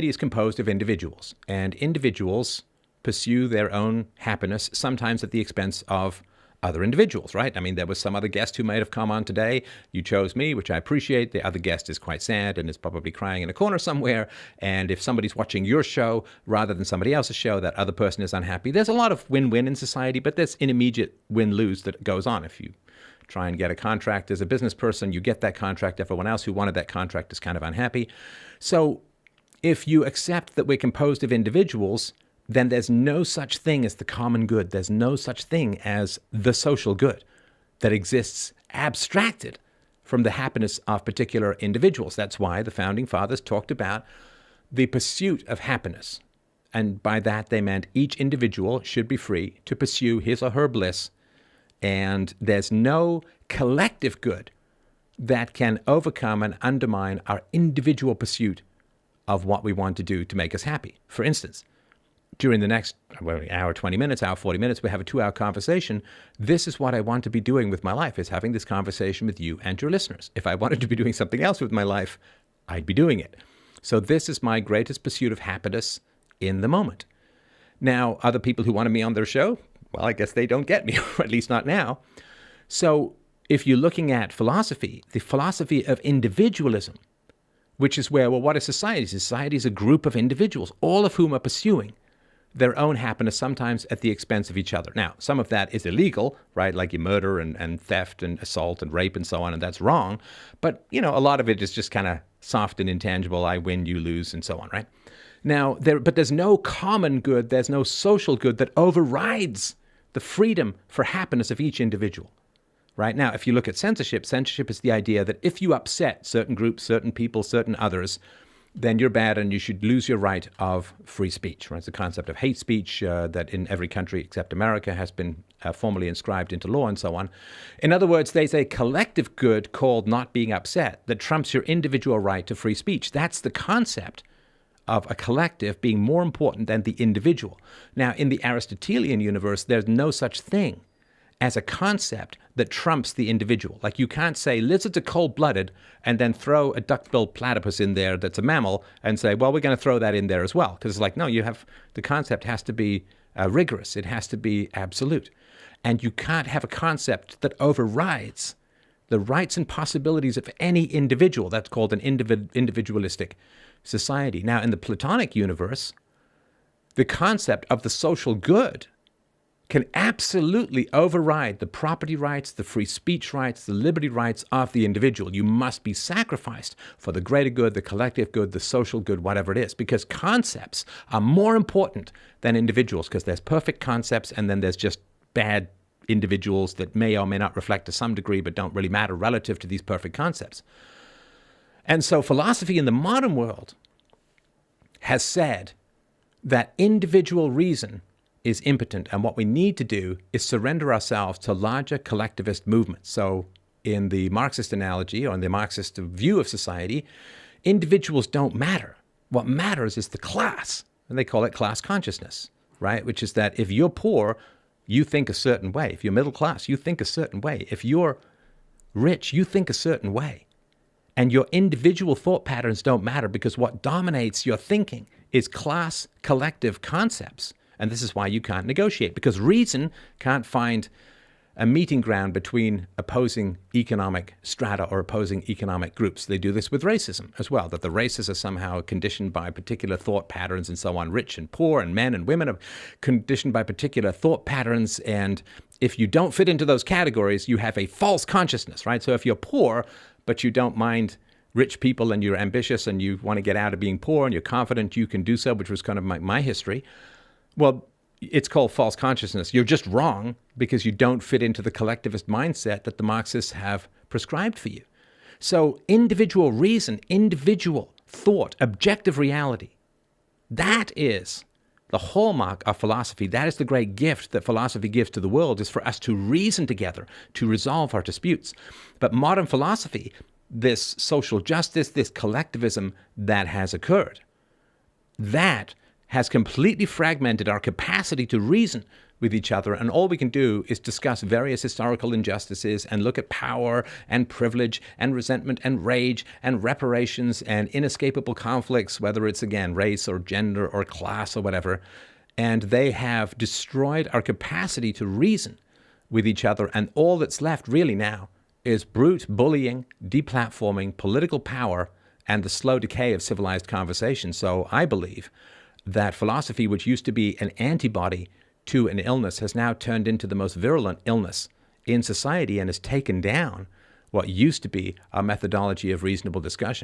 is composed of individuals, and individuals pursue their own happiness, sometimes at the expense of other individuals, right? I mean, there was some other guest who might have come on today. You chose me, which I appreciate. The other guest is quite sad and is probably crying in a corner somewhere. And if somebody's watching your show rather than somebody else's show, that other person is unhappy. There's a lot of win-win in society, but there's an immediate win-lose that goes on. If you try and get a contract as a business person, you get that contract. Everyone else who wanted that contract is kind of unhappy. So if you accept that we're composed of individuals, then there's no such thing as the common good. There's no such thing as the social good that exists abstracted from the happiness of particular individuals. That's why the founding fathers talked about the pursuit of happiness. And by that, they meant each individual should be free to pursue his or her bliss. And there's no collective good that can overcome and undermine our individual pursuit of what we want to do to make us happy. For instance, during the next hour, 20 minutes, hour, 40 minutes, we have a 2-hour conversation. This is what I want to be doing with my life, is having this conversation with you and your listeners. If I wanted to be doing something else with my life, I'd be doing it. So this is my greatest pursuit of happiness in the moment. Now, other people who wanted me on their show, well, I guess they don't get me, or at least not now. So if you're looking at philosophy, the philosophy of individualism, which is where, well, what is society? Society is a group of individuals, all of whom are pursuing their own happiness, sometimes at the expense of each other. Now, some of that is illegal, right? Like you murder and theft and assault and rape and so on, and that's wrong. But, a lot of it is just kind of soft and intangible. I win, you lose, and so on, right? Now, but there's no common good, there's no social good that overrides the freedom for happiness of each individual, right? Now, if you look at censorship, censorship is the idea that if you upset certain groups, certain people, certain others, then you're bad and you should lose your right of free speech, right? It's the concept of hate speech that in every country except America has been formally inscribed into law and so on. In other words, there's a collective good called not being upset that trumps your individual right to free speech. That's the concept of a collective being more important than the individual. Now, in the Aristotelian universe, there's no such thing as a concept that trumps the individual. Like you can't say lizards are cold-blooded and then throw a duck-billed platypus in there that's a mammal and say, well, we're going to throw that in there as well. Because it's like, no, the concept has to be rigorous. It has to be absolute. And you can't have a concept that overrides the rights and possibilities of any individual. That's called an individualistic society. Now, in the Platonic universe, the concept of the social good can absolutely override the property rights, the free speech rights, the liberty rights of the individual. You must be sacrificed for the greater good, the collective good, the social good, whatever it is, because concepts are more important than individuals, because there's perfect concepts and then there's just bad individuals that may or may not reflect to some degree but don't really matter relative to these perfect concepts. And so philosophy in the modern world has said that individual reason is impotent, and what we need to do is surrender ourselves to larger collectivist movements. So in the Marxist analogy, or in the Marxist view of society, individuals don't matter. What matters is the class, and they call it class consciousness, right? Which is that if you're poor, you think a certain way. If you're middle class, you think a certain way. If you're rich, you think a certain way. And your individual thought patterns don't matter, because what dominates your thinking is class collective concepts. And this is why you can't negotiate, because reason can't find a meeting ground between opposing economic strata or opposing economic groups. They do this with racism as well, that the races are somehow conditioned by particular thought patterns and so on. Rich and poor and men and women are conditioned by particular thought patterns. And if you don't fit into those categories, you have a false consciousness, right? So if you're poor, but you don't mind rich people and you're ambitious and you want to get out of being poor and you're confident you can do so, which was kind of my history, well, it's called false consciousness. You're just wrong because you don't fit into the collectivist mindset that the Marxists have prescribed for you. So individual reason, individual thought, objective reality, that is the hallmark of philosophy. That is the great gift that philosophy gives to the world, is for us to reason together, to resolve our disputes. But modern philosophy, this social justice, this collectivism that has occurred, that has completely fragmented our capacity to reason with each other, and all we can do is discuss various historical injustices and look at power and privilege and resentment and rage and reparations and inescapable conflicts, whether it's, again, race or gender or class or whatever. And they have destroyed our capacity to reason with each other, and all that's left really now is brute bullying, deplatforming, political power, and the slow decay of civilized conversation. So I believe that philosophy, which used to be an antibody to an illness, has now turned into the most virulent illness in society and has taken down what used to be a methodology of reasonable discussion.